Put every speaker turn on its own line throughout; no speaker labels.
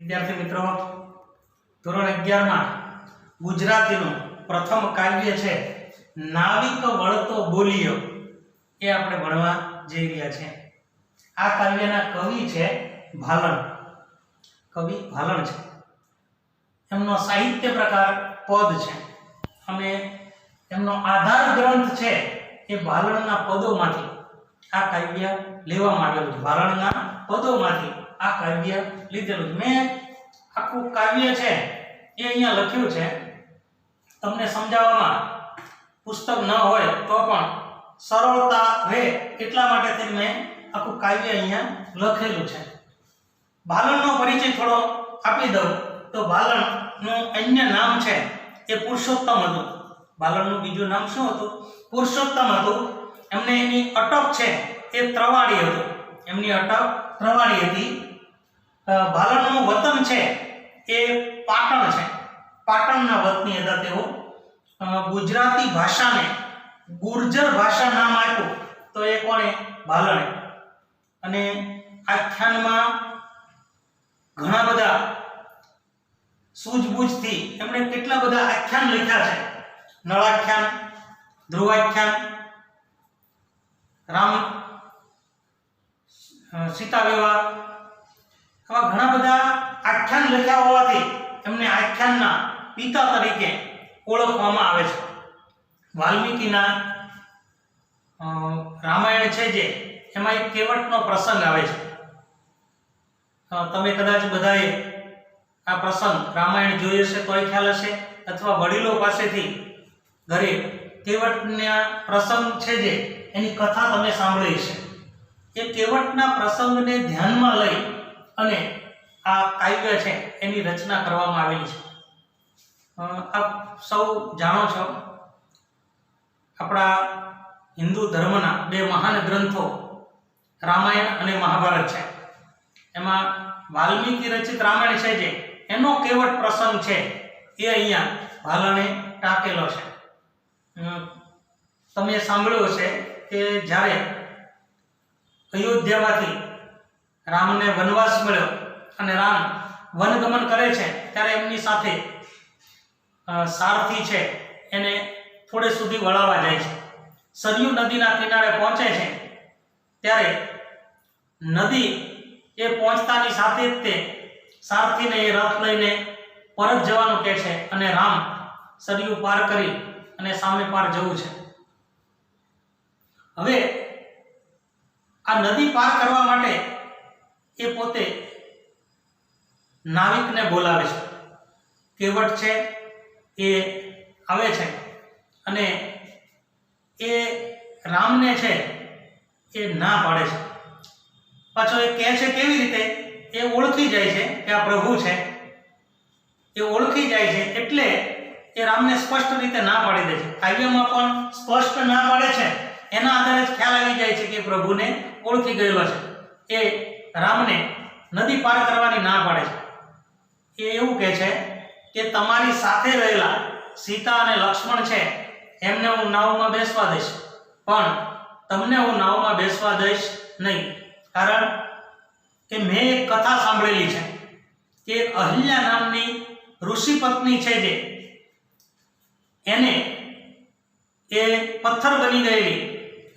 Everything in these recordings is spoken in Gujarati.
विद्यार्थी मित्रों ધોરણ 11 માં ગુજરાતીનું પ્રથમ કાવ્ય છે નાવિક વળતો બોલિયો એ આપણે ભણવા જઈ રહ્યા છે। આ કાવ્યના કવિ છે ભાલણ। કવિ ભાલણ છે। એમનો સાહિત્ય પ્રકાર પદ છે અને એમનો આધાર ગ્રંથ છે એ ભાલણના પદોમાંથી આ કાવ્ય લેવામાં આવેલું છે। ભાલણના પદોમાંથી આ કાવ્ય લીધેલું છે। મેં આખું કાવ્ય છે એ અહીંયા લખ્યું છે। તમને સમજાવવામાં પુસ્તક ન હોય તો પણ સરળતા રહે એટલા માટે મેં આખું કાવ્ય અહીંયા લખેલું છે। ભાલણનો પરિચય થોડો આપી દઉં તો ભાલણનું અન્ય નામ છે એ પુરુષોત્તમ હતું। ભાલણનું બીજું નામ શું હતું? પુરુષોત્તમ હતું। એમને એની અટક છે એ ત્રવાડી હતું। એમની અટક ત્રવાડી હતી। ભાલણનું વતન છે એ પાટણ છે। પાટણના વતની હતા તેઓ। ગુજરાતી ભાષાને ગુર્જર ભાષા નામ આપ્યું તો એ કોણે? ભાલણે। અને આખ્યાનમાં ઘણા બધા સૂઝબૂઝથી એમણે કેટલા બધા આખ્યાન લખ્યા છે। નળાખ્યાન, ધ્રુવાખ્યાન, રામ સીતા વિવાહ, આવા ઘણા બધા આખ્યાન લખ્યા હોવાથી એમને આખ્યાનના પિતા તરીકે ઓળખવામાં આવે છે। વાલ્મીકીના રામાયણ છે જે એમાં એક કેવટનો પ્રસંગ આવે છે। તમે કદાચ બધાએ આ પ્રસંગ રામાયણ જોઈ હશે તોય ખ્યાલ હશે અથવા વડીલો પાસેથી ઘરે કેવટના પ્રસંગ છે જે એની કથા તમે સાંભળી હશે। એ કેવટના પ્રસંગને ધ્યાનમાં લઈ અને આ કાવ્ય છે એની રચના કરવામાં આવેલી છે। આપ સૌ જાણો છો આપણા હિન્દુ ધર્મના બે મહાન ગ્રંથો રામાયણ અને મહાભારત છે। એમાં વાલ્મીકી રચિત રામાયણ છે જે એનો કેવટ પ્રસંગ છે એ અહીંયા ભાલણે ટાંકેલો છે। તમે સાંભળ્યું હશે કે જ્યારે અયોધ્યામાંથી રામને વનવાસ મળ્યો અને રામ વનગમન કરે છે ત્યારે એમની સાથે સારથી છે એને થોડે સુધી વળાવવા જાય છે। સરયુ નદીના કિનારે પહોંચે છે ત્યારે નદી એ પહોંચતાની સાથે જ તે સારથીને એ રથ લઈને પરત જવાનું કહે છે અને રામ સરયુ પાર કરી અને સામે પાર જવું છે। હવે આ નદી પાર કરવા માટે એ પોતે નાવિકને બોલાવે છે। કેવટ છે એ આવે છે અને એ રામને છે એ ના પાડે છે। પાછો એ કહે છે કેવી રીતે? એ ઓળખી જાય છે કે આ પ્રભુ છે। એ ઓળખી જાય છે એટલે એ રામને સ્પષ્ટ રીતે ના પાડી દે છે। કાવ્યમાં પણ સ્પષ્ટ ના પાડે છે એના આધારે જ ખ્યાલ આવી જાય છે કે પ્રભુને ઓળખી ગયેલો છે। એ રામને નદી પાર કરવાની ના પાડે છે। એ એવું કહે છે કે તમારી સાથે રહેલા સીતા અને લક્ષ્મણ છે એમને હું નાવમાં બેસવા દઈશ પણ તમને હું નાવમાં બેસવા દઈશ નહીં। કારણ કે મેં એક કથા સાંભળેલી છે કે અહલ્યા નામની ઋષિ પત્ની છે જે એને એ પથ્થર બની ગયેલી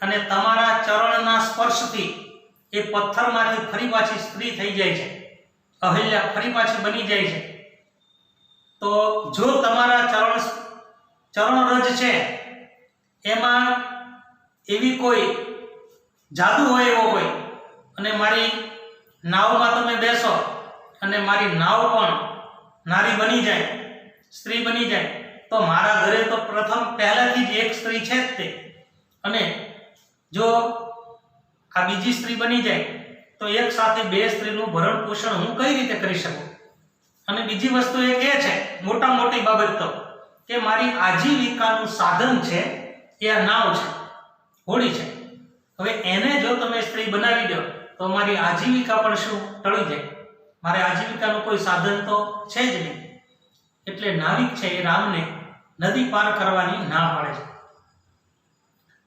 અને તમારા ચરણના સ્પર્શથી એ પથ્થરમાંથી ફરી પાછી સ્ત્રી થઈ જાય છે। અહલ્યા ફરી પાછી બની જાય છે। તો જો તમારા ચરણરજ છે એમાં એવી કોઈ જાદુ હોય એવો હોય અને મારી નાવમાં તમે બેસો અને મારી નાવ પણ નારી બની જાય, સ્ત્રી બની જાય તો મારા ઘરે તો પ્રથમ પહેલાથી જ એક સ્ત્રી છે જ તે, અને જો આ બીજી સ્ત્રી બની જાય તો એક સાથે બે સ્ત્રીનું ભરણ પોષણ હું કઈ રીતે કરી શકું? અને બીજી વસ્તુ એ કહે છે મોટા મોટી બાબત તો કે મારી આજીવિકાનું સાધન છે એ આ નાવ છે, હોડી છે। હવે એને જો તમે સ્ત્રી બનાવી દો તો મારી આજીવિકા પણ શું ટળી જાય? મારે આજીવિકાનું કોઈ સાધન તો છે જ નહીં। એટલે નાવિક છે એ રામને નદી પાર કરવાની ના પાડે છે।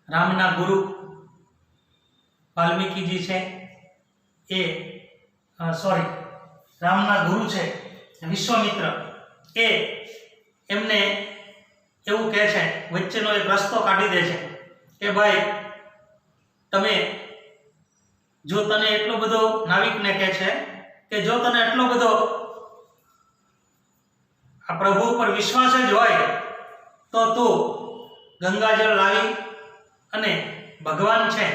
રામના ગુરુ વાલ્મીકીજી છે એ રામના ગુરુ છે વિશ્વામિત્ર, એ એમને એવું કહે છે, વચ્ચેનો એક રસ્તો કાઢી દે છે કે ભાઈ તમે, જો તને એટલો બધો, નાવિકને કહે છે કે જો તને એટલો બધો આ પ્રભુ ઉપર વિશ્વાસ જ હોય તો તું ગંગાજળ લાવી અને ભગવાન છે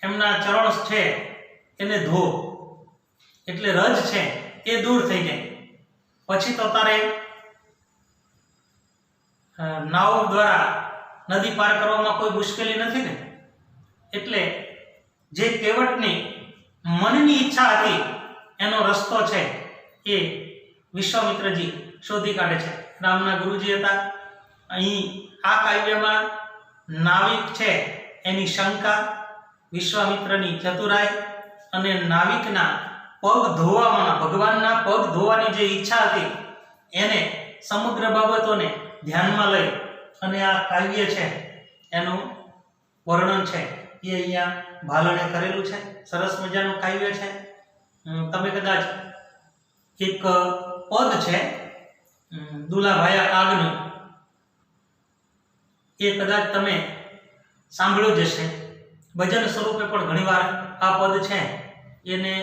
એમના ચરણ છે એને ધો, એટલે રજ છે એ દૂર થઈ જાય, પછી તો તારે નાવ દ્વારા નદી પાર કરવામાં કોઈ મુશ્કેલી નથી ને. એટલે જે કેવટની મનની ઈચ્છા હતી એનો રસ્તો છે એ વિશ્વામિત્રજી શોધી કાઢે છે. રામના ગુરુજી હતા. અહીં આ કાવ્યમાં નાવિક છે એની શંકા, વિશ્વામિત્રની ચતુરાઈ અને નાવિકના પગ ધોવામાં, ભગવાનના પગ ધોવાની જે ઈચ્છા હતી એને સમગ્ર બાબતોને ધ્યાનમાં લઈ અને આ કાવ્ય છે એનું વર્ણન છે એ અહીંયા ભાલણે કરેલું છે. સરસ મજાનું કાવ્ય છે. તમે કદાચ એક પદ છે દુલાભાયા કાગનું, એ કદાચ તમે સાંભળ્યું જ હશે. ભજન સ્વરૂપે પણ ઘણીવાર આ પદ છે એને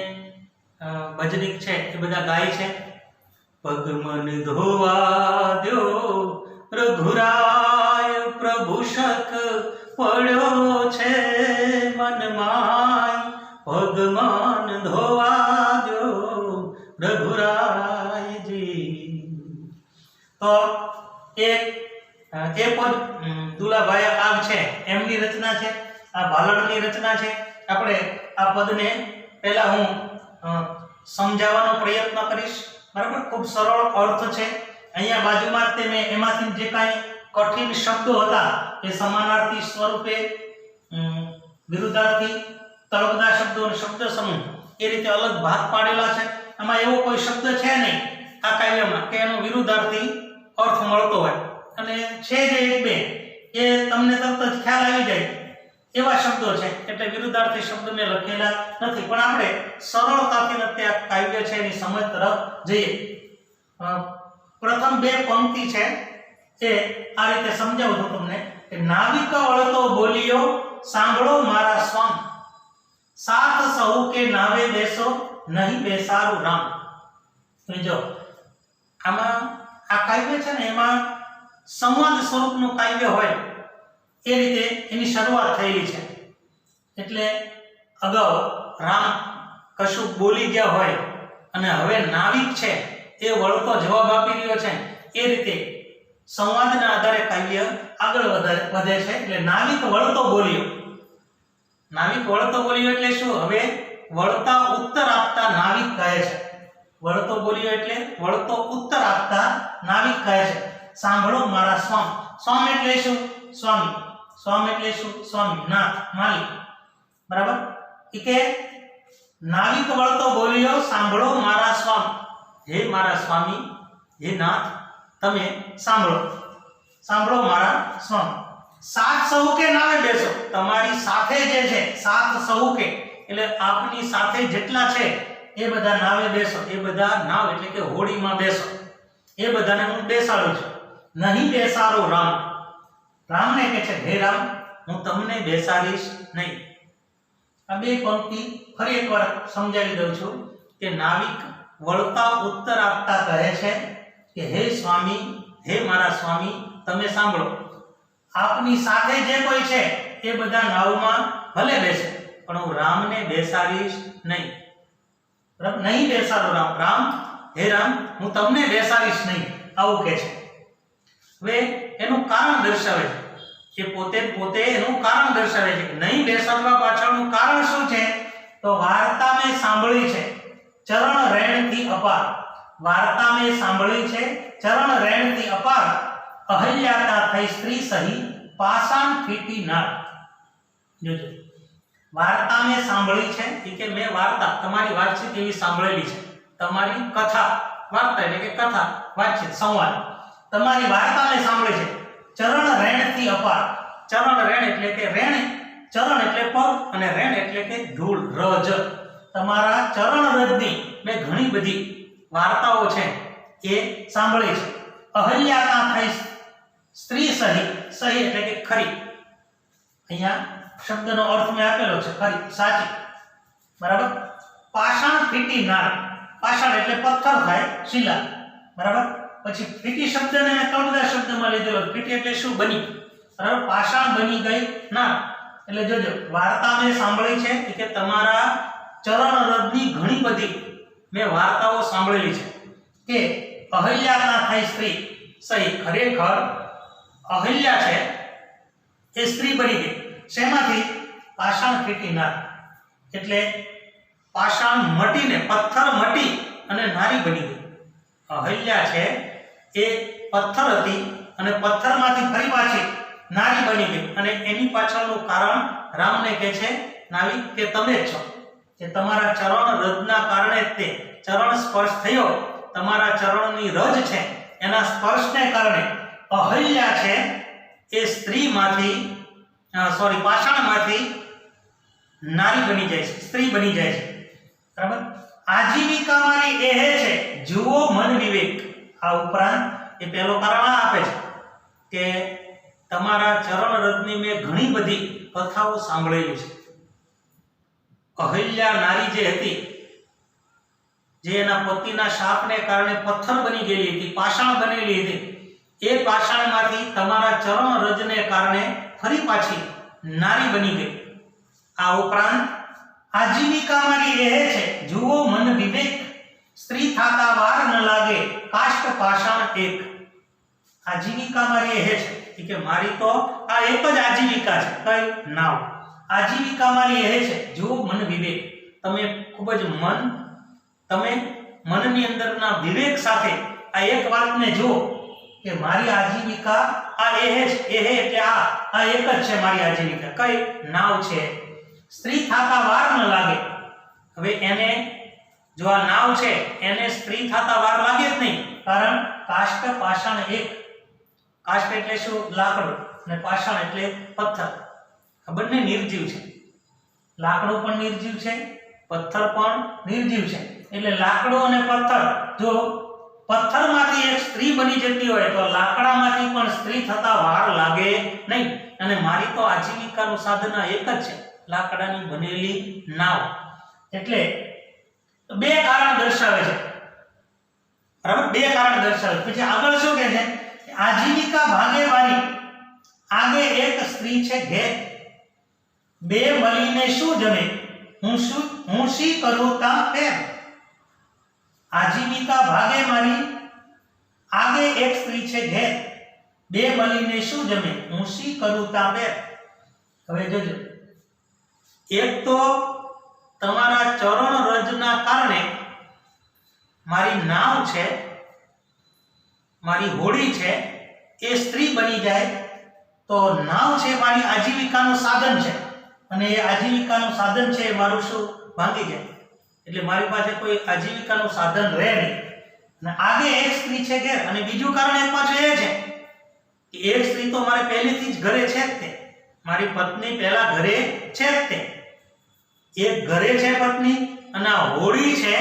ભજનિક છે એ બધા ગાય છે. પગ મન ધોવા દ્યો રઘુરાય, પ્રભુ શક પડ્યો છે મનમાં, પગ મન ધોવા દ્યો રઘુરાયજી. તો એ પદ દુલાભાઈ કાગ છે એમની રચના છે, આ ભાલણની રચના છે. આપણે આ પદને પહેલા હું સમજાવવાનો પ્રયત્ન કરીશ, બરાબર. ખૂબ સરળ અર્થ છે. અહીંયા બાજુમાં જ મેં એમાંથી જે કાંઈ કઠિન શબ્દો હતા એ સમાનાર્થી સ્વરૂપે, વિરુદ્ધાર્થી, તળપદા શબ્દો અને શબ્દ સમૂહ એ રીતે અલગ ભાગ પાડેલા છે. આમાં એવો કોઈ શબ્દ છે નહીં આ કાવ્યમાં કે એનો વિરુદ્ધાર્થી અર્થ મળતો હોય, અને છે જે એક બે એ તમને તરત જ ખ્યાલ આવી જાય એવા શબ્દો છે, એટલે વિરુદ્ધાર્થી શબ્દ મેં લખેલા નથી. પણ આપણે સરળતાથી તે આ કાવ્ય છે એની સમજ તરફ જઈએ. પ્રથમ બે પંક્તિ છે એ આ રીતે સમજાવું છું તમને કે નાવિક વળતો બોલ્યો સાંભળો મારા સ્વામ, સાથ સહુ કે નાવે બેસો નહીં બેસારું રામ. જો આમાં આ કાવ્ય છે ને એમાં સંવાદ સ્વરૂપનું કાવ્ય હોય એ રીતે એની શરૂઆત થયેલી છે. એટલે અગાઉ રામ કશું બોલી ગયા હોય અને હવે નાવિક છે એ વળતો જવાબ આપી રહ્યો છે, એ રીતે સંવાદના આધારે કાવ્ય આગળ વધે છે. એટલે નાવિક વળતો બોલ્યો, નાવિક વળતો બોલ્યો એટલે શું? હવે વળતા ઉત્તર આપતા નાવિક કહે છે. વળતો બોલ્યો એટલે વળતો ઉત્તર આપતા નાવિક કહે છે, સાંભળો મારા સ્વામ. સ્વામ એટલે શું? સ્વામી. સ્વામ એટલે શું? સ્વામી, નાથ, માલિક, બરાબર. કે નાવિક વળતો બોલ્યો સાંભળો મારા સ્વામ, હે મારા સ્વામી, હે નાથ, તમે સાંભળો, સાંભળો મારા સ્વામ. સાથ સહુ કે નાવે બેસો, તમારી સાથે જે છે, સાથ સહુ કે એટલે આપની સાથે જેટલા છે એ બધા નાવે બેસો. એ બધા નાવ એટલે કે હોડીમાં બેસો, એ બધાને હું બેસાડું છું. નહીં બેસારો રામ, રામને કહે છે હે રામ હું તમને બેસાડીશ નહીં. આ બે પંક્તિ ફરી એકવાર સમજાવી દઉં છું કે નાવિક વળતા ઉત્તર આપતા કહે છે કે હે સ્વામી, હે મારા સ્વામી, તમે સાંભળો, આપની સાથે જે કોઈ છે એ બધા નાવમાં ભલે બેસે પણ હું રામને બેસાડીશ નહીં. નહીં બેસાડો રામ, રામ હે રામ હું તમને બેસાડીશ નહીં, આવું કહે છે. હવે એનું કારણ દર્શાવે છે, એ પોતે એનું કારણ દર્શાવે છે કે નહીં બેસાડવા પાછળનું કારણ શું છે? તો વાર્તા મેં સાંભળી છે ચરણ રેણથી અપાર, વાર્તા મેં સાંભળી છે ચરણ રેણથી અપાર, અહલ્યાતા થઈ સ્ત્રી સહી પાષાણ ફીટી નાર. જોજો, વાર્તા મેં સાંભળી છે કે મેં વાર્તા તમારી વાતચીત એવી સાંભળેલી છે, તમારી કથા, વાર્તા એટલે કે કથા, વાતચીત, સંવાદ, તમારી વાર્તા મેં સાંભળી છે ચરણ રેણથી અપાર. ચરણ રેણ એટલે કે રેણ, ચરણ એટલે પગ અને રેણ એટલે કે ધૂળ, રજ. તમારા ચરણ રજની મેં ઘણી બધી વાર્તાઓ છે એ સાંભળી છે. અહલ્યા ના થઈ સ્ત્રી સહી, સહી એટલે કે ખરી. અહીંયા શબ્દનો અર્થ મેં આપેલો છે, ખરી, સાચી, બરાબર. પાષાણ ફીટી નાર, પાષાણ એટલે પથ્થર થાય, શિલા, બરાબર. પછી ફીટી શબ્દને તળદા શબ્દમાં લીધેલો. ફીટી એટલે શું? બની, બરાબર. પાષાણ બની ગઈ નાર એટલે જોજો વાર્તા મેં સાંભળી છે કે તમારા ચરણ રથની ઘણી બધી મેં વાર્તાઓ સાંભળેલી છે કે અહલ્યા ના થઈ સ્ત્રી સહી, ખરેખર અહલ્યા છે એ સ્ત્રી બની ગઈ. શેમાંથી? પાષાણ ફીટી નાર એટલે પાષાણ મટીને, પથ્થર મટી અને નારી બની ગઈ. અહલ્યા છે એ પથ્થર હતી અને પથ્થરમાંથી ફરી પાછી નારી બની ગઈ. અને એની પાછળનું કારણ રામને કહે છે નાવિક કે તમે જ છો, કે તમારા ચરણ રજના કારણે તે ચરણ સ્પર્શ થયો, તમારા ચરણની રજ છે એના સ્પર્શને કારણે અહલ્યા છે એ સ્ત્રીમાંથી પાષાણમાંથી નારી બની જાય છે, સ્ત્રી બની જાય છે, બરાબર. આજીવિકા મારી એ છે જુઓ મન વિવેક. આ ઉપરાંત એ પહેલો કારણ આપે છે કે તમારા ચરણ રથની મેં ઘણી બધી કથાઓ સાંભળેલી છે. અહલ્યા નારી જે હતી, જે એના પતિના શાપને કારણે પથ્થર બની ગયેલી હતી, પાષાણ બનેલી હતી, એ પાષાણમાંથી તમારા ચરણ રજને કારણે ફરી પાછી નારી બની ગઈ. આ ઉપરાંત આજીવિકા મારી એ છે જુઓ મન વિવેક, સ્ત્રી થાતા વાર ન લાગે કાષ્ટ પાષાણ એક. આજીવિકા મારી એ છે કે મારી તો આ એક જ આજીવિકા છે, કઈ? નાવ. આજીવિકા મારી એ છે જુઓ મન વિવેક, તમે ખૂબ જ તમે મનની અંદરના વિવેક સાથે આ એક વાતને જુઓ કે મારી આજીવિકા આ એ એટલે આ એક જ છે મારી આજીવિકા, કઈ? નાવ છે. સ્ત્રી થાતા વાર ન લાગે. હવે એને જો આ નાવ છે એને સ્ત્રી થાતા વાર લાગે જ નહીં, કારણ કાષ્ટ પાષાણ એક. કાષ્ટ એટલે શું? લાકડું, અને પાષાણ એટલે પથ્થર. આ બંને નિર્જીવ છે. લાકડું પણ નિર્જીવ છે, પથ્થર પણ નિર્જીવ છે. એટલે લાકડું અને પથ્થર, જો પથ્થરમાંથી એક સ્ત્રી બની જતી હોય તો લાકડામાંથી પણ સ્ત્રી થતા વાર લાગે નહીં. અને મારી તો આજીવિકાનું સાધન એક જ છે, લાકડાની બનેલી નાવ. એટલે બે કારણ દર્શાવે છે, બરાબર. બે કારણ દર્શાવે. પછી આગળ શું કહે છે? આજીવિકા ભાગે મારી આગે એક સ્ત્રી છે ઘેર, બે મળીને શું જમે, હું શી કરું તા પેર. આજીવિકા ભાગે મારી આગે એક સ્ત્રી છે ઘેર, બે મળીને શું જમે, હું શી કરું તા પેર. હવે જોજો, એક તો તમારા ચરણ રજના કારણે મારી નાવ છે, મારી હોડી છે એ સ્ત્રી બની જાય તો નાવ છે મારી આજીવિકાનું સાધન છે, અને એ આજીવિકાનું સાધન છે એ મારું શું? ભાંગી જાય. એટલે મારી પાસે કોઈ આજીવિકાનું સાધન રહે નહીં. અને આગે એક સ્ત્રી છે ઘેર, અને બીજું કારણ એક પાછું એ છે કે એક સ્ત્રી તો મારે પહેલેથી જ ઘરે છે જ તે, મારી પત્ની પહેલા ઘરે છે જ તે. એક ઘરે છે પત્ની, અને આ હોડી છે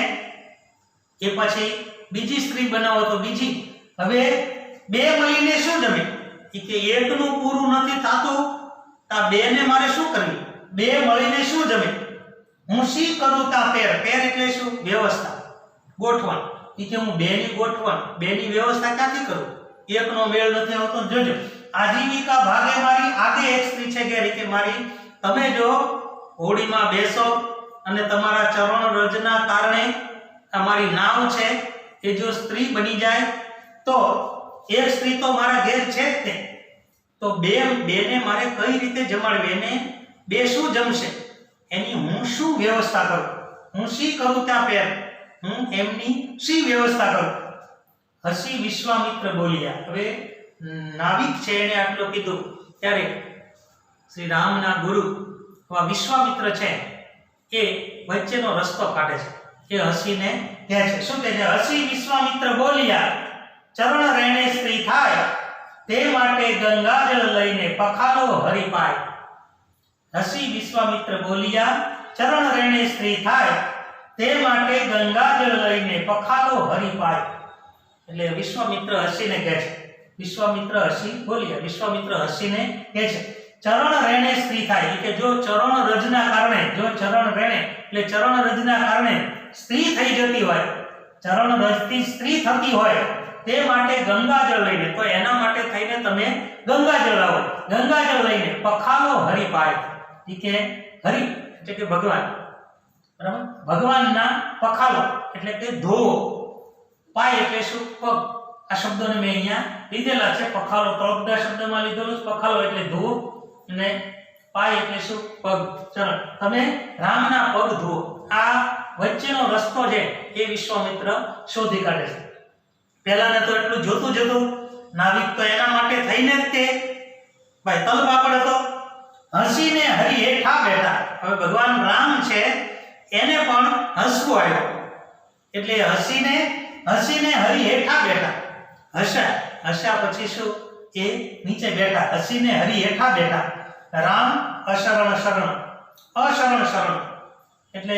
એ પછી બીજી સ્ત્રી બનાવો તો બીજી. હવે બે મળીને શું જમે? કે એકનું પૂરું નથી થતું, તા બે ને મારે શું કરવી? બે મળીને શું જમે? હું શી કરું તા પેર. પેર એટલે શું? વ્યવસ્થા, ગોઠવણ. કે હું બેની ગોઠવણ, બેની વ્યવસ્થા ક્યાંથી કરું? એકનો મેળ નથી આવતો. જોજો, આજીવિકા ભાગે મારી આગે એક સ્ત્રી છે ઘેર, કે મારી તમે જો હોડીમાં બેસો અને તમારા ચરણ રજના કારણે અમારી નાવ છે એ જો સ્ત્રી બની જાય તો એક સ્ત્રી તો મારા ઘેર છે જ તે, તો બેને મારે કઈ રીતે જમાડવી, એને બે શું જમશે એની હું શું વ્યવસ્થા કરું? હું શી કરું ત્યાં પેર, હું એમની શી વ્યવસ્થા કરું? હસી વિશ્વામિત્ર બોલ્યા. હવે નાવિક છે એને આટલું કીધું ત્યારે શ્રી રામના ગુરુ વિશ્વામિત્ર છે એ વચ્ચેનો રસ્તો કાઢે છે. એ હસીને કહે છે, શું કહે છે? હસી વિશ્વામિત્ર બોલ્યા, ચરણ રેણે સ્ત્રી થાય તે માટે ગંગાજળ લઈને પખાલો હરિપાય. હસી વિશ્વામિત્ર બોલ્યા, ચરણ રેણે સ્ત્રી થાય તે માટે ગંગાજળ લઈને પખાલો હરી પાય. એટલે વિશ્વામિત્ર હસીને કહે છે, વિશ્વામિત્ર હસી બોલ્યા, વિશ્વામિત્ર હસીને કહે છે ચરણ રેણે સ્ત્રી થાય. કે જો ચરણ રજના કારણે, જો ચરણ રેણે એટલે ચરણ રજના કારણે સ્ત્રી થઈ જતી હોય, ચરણ રજથી સ્ત્રી થતી હોય, તે માટે ગંગાજળ લઈને, તો એના માટે થઈને તમે ગંગાજળ લાવો. ગંગાજળ લઈને પખાલો હરી પાય. કે હરિ એટલે કે ભગવાન, બરાબર, ભગવાનના પખાલો એટલે કે ધોવો, પાય એટલે શું? પગ. આ શબ્દોને મેં અહીંયા લીધેલા છે. પખાલો તળપદા શબ્દમાં લીધેલું છે. પખાલો એટલે ધોવો અને પાય એટલે શું? પગ, ચરણ. તમે રામના પગ ધોવો. આ વચ્ચેનો રસ્તો છે એ વિશ્વામિત્ર શોધી કાઢે છે. પહેલાને તો એટલું જોતું જોતું નાવિક તો એના માટે થઈને જ તે ભાઈ તલપાપડ હતો. હસીને હરી હેઠા બેઠા. હવે ભગવાન રામ છે એને પણ હસવું આવ્યું એટલે હસીને હરી હેઠા બેઠા. હસ્યા પછી શું? એ નીચે બેઠા. હસીને હરી હેઠા બેઠા. રામ અશરણ શરણ. અશરણ શરણ એટલે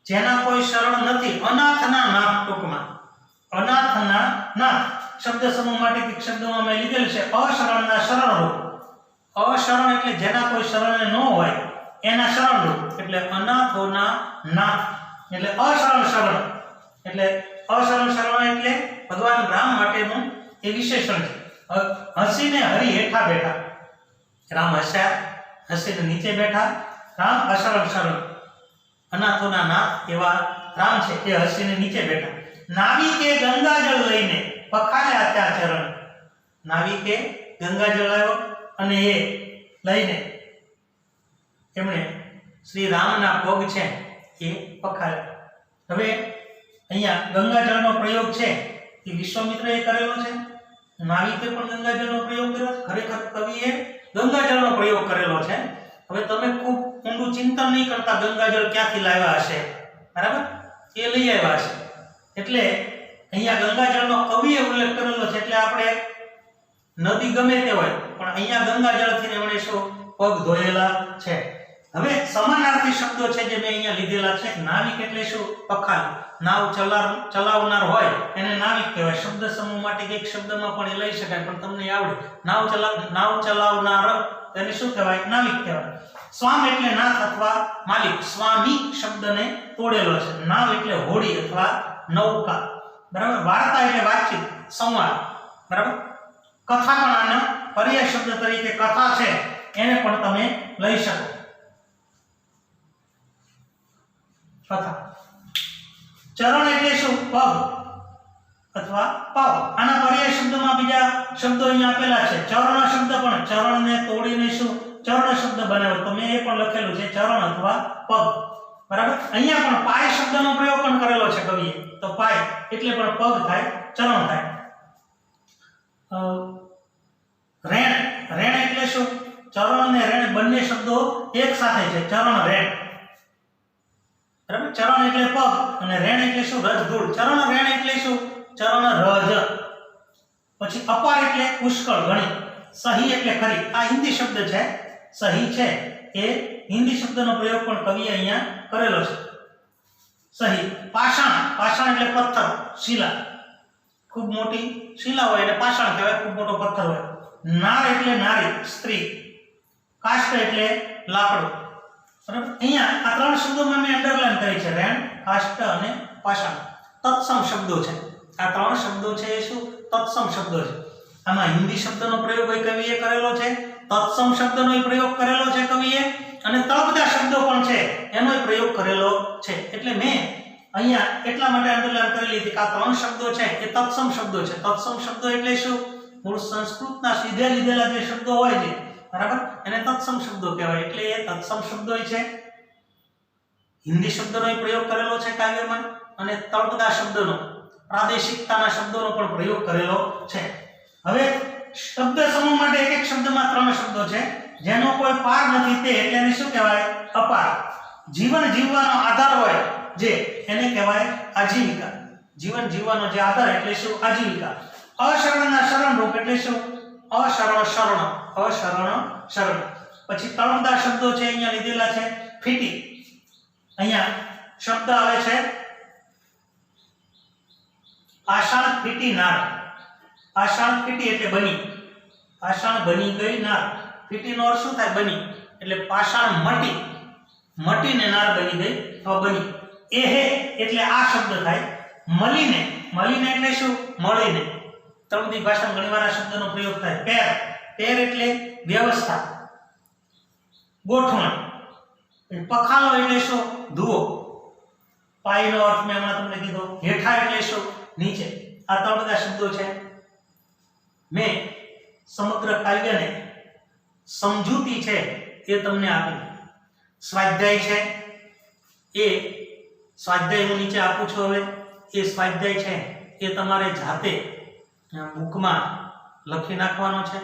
જેના કોઈ શરણ નથી, અનાથના નાથ. ટૂંકમાં અનાથના નાથ શબ્દ સમૂહ માટે શબ્દોમાં મેં લીધેલ છે અશરણના શરણરૂપ. અશરણ એટલે જેના કોઈ શરણ ન હોય એના શરણરૂપ, એટલે અનાથોના નાથ એટલે અશરણ શરણ. એટલે અશરણ શરણ એટલે ભગવાન રામ માટેનું એ વિશેષણ છે. હસીને હરી હેઠા બેઠા. રામ હસ્યા, હસીને નીચે બેઠા. રામ અશરણ શરણ, અનાથોના નાથ એવા રામ છે એ હસીને નીચે બેઠા. નાવિકે ગંગાજળ લઈને પખાલ્યા ત્યાં ચરણ. નાવિકે ગંગાજળ લાવ્યો અને એ લઈને એમણે શ્રી રામના પગ છે એ પખાલ્યા. હવે અહીંયા ગંગાજળનો પ્રયોગ છે એ વિશ્વામિત્રએ કરેલો છે, નાવિકે પણ ગંગાજળનો પ્રયોગ કર્યો છે. ખરેખર કવિએ ગંગાજળનો પ્રયોગ કરેલો છે. હવે તમે ખૂબ ઊંડું ચિંતન નહીં કરતા ગંગાજળ ક્યાંથી લાવ્યા હશે, બરાબર, એ લઈ આવ્યા હશે. એટલે અહીંયા ગંગાજળનો કવિએ ઉલ્લેખ કરેલો છે એટલે આપણે નદી ગમે તે હોય પણ અહીંયા ગંગાજળથી એમણે શું પગ ધોયેલા છે. હવે સમાનાર્થી શબ્દો છે જે મેં અહીંયા લીધેલા છે. નાવિક એટલે શું? પખાલ. નાવ ચલાવનાર હોય એને નાવિક કહેવાય. શબ્દ સમૂહ માટે એક શબ્દમાં પણ એ લઈ શકાય પણ તમને આવડે. નાવ ચલાવનાર એને શું કહેવાય? નાવિક કહેવાય. સ્વામ એટલે નાથ અથવા માલિક. સ્વામી શબ્દને તોડેલો છે. નાવ એટલે હોડી અથવા નૌકા, બરાબર. વાર્તા એટલે વાતચીત, સંવાદ, બરાબર. કથા પણ આનો પર્યાય શબ્દ તરીકે કથા છે એને પણ તમે લઈ શકો. કથા. ચરણ એટલે શું? પગ અથવા પાવ. આના પર્યાય શબ્દમાં બીજા શબ્દો અહીંયા આપેલા છે. ચરણ શબ્દ પણ ચરણને તોડીને શું ચરણ શબ્દ બનાવ્યો તો મેં એ પણ લખેલું છે ચરણ અથવા પગ, બરાબર. અહીંયા પણ પાય શબ્દનો પ્રયોગ પણ કરેલો છે કવિએ. તો પાય એટલે પણ પગ થાય, ચરણ થાય. રેણ. રેણ એટલે શું? ચરણ અને રેણ બંને શબ્દો એક સાથે છે. ચરણ રેણ, બરાબર. ચરણ એટલે પગ અને રેણ એટલે શું? રજ ધૂળ. ચરણ રેણ એટલે શું? ચરણ રજ. પછી અપાર એટલે પુષ્કળ, ઘણી. સહી એટલે ખરી. આ હિન્દી શબ્દ છે. સહી છે એ હિન્દી શબ્દનો પ્રયોગ પણ કવિએ અહીંયા કરેલો છે. સહી. પાષાણ. પાષાણ એટલે પથ્થર, શિલા. ખૂબ મોટી શિલા હોય એટલે પાષાણ કહેવાય, ખૂબ મોટો પથ્થર હોય. નાર એટલે નારી, સ્ત્રી. કાષ્ટ એટલે લાકડું, બરાબર. અહીંયા આ ત્રણ શબ્દોમાં મેં અંડરલાઈન કરી છે. રેણ, કાષ્ટ અને પાષાણ તત્સમ શબ્દો છે. આ ત્રણ શબ્દો છે એ શું? તત્સમ શબ્દો છે. આમાં હિન્દી શબ્દનો પ્રયોગ કવિએ કરેલો છે, તત્સમ શબ્દનો પ્રયોગ કરેલો છે કવિએ, અને તળપદા શબ્દો પણ છે એનો પ્રયોગ કરેલો છે. એટલે મેં અહીંયા એટલા માટે અંડરલાઈન કરેલી હતી કે આ ત્રણ શબ્દો છે એ તત્સમ શબ્દો છે. તત્સમ શબ્દો એટલે શું? મૂળ સંસ્કૃતના સીધે લીધેલા જે શબ્દો હોય છે, બરાબર, એને તત્સમ શબ્દો કહેવાય. એટલે એ તત્સમ શબ્દો છે. હિન્દી શબ્દનો પ્રયોગ કરેલો છે કાવ્યમાં, અને તળપદા શબ્દનો, પ્રાદેશિકતાના શબ્દોનો પણ પ્રયોગ કરેલો છે. હવે શબ્દ સમૂહ માટે એક એક શબ્દમાં ત્રણ શબ્દો છે. જેનો કોઈ પાર નથી તે એટલે એને શું કહેવાય? અપાર. જીવન જીવવાનો આધાર હોય જે એને કહેવાય આજીવિકા. જીવન જીવવાનો જે આધાર એટલે શું? આજીવિકા. અશરણના શરણ રૂપ એટલે શું? અશરણ શરણ. અશરણ શરણ. પછી તળપદા શબ્દો છે અહીંયા લીધેલા છે. ફીટી. અહીંયા શબ્દ આવે છે આષાઢ ફીટી નાર. આષાઢ ફીટી એટલે બની, પાષાણ બની ગઈ નાર. ફીટીનો અર્થ શું થાય? બની. એટલે પાષાણ મટી, મટીને નાર બની ગઈ અથવા બની. એહે એટલે આ શબ્દ થાય. મળીને, મળીને એટલે શું? મળીને. તળપદી ભાષામાં ઘણીવાર આ શબ્દનો પ્રયોગ થાય. પેર, પેર એટલે વ્યવસ્થા, ગોઠવણ. પખાલો એટલે શું? ધુઓ. પાઈનો અર્થ મેં હમણાં તમને કીધો. હેઠા એટલે શું? નીચે. આ ત્રણ બધા શબ્દો છે. મેં સમગ્ર કાવ્યને સમજૂતી છે એ તમને આપી. સ્વાધ્યાય છે એ સ્વાધ્યાય હું નીચે આપું છું. હવે એ સ્વાધ્યાય છે એ તમારે જાતે બુકમાં લખી નાખવાનો છે.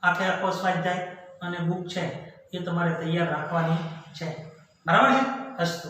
આખે આખો સ્વાધ્યાય અને બુક છે એ તમારે તૈયાર રાખવાની છે. બરાબર છે? અસ્તુ.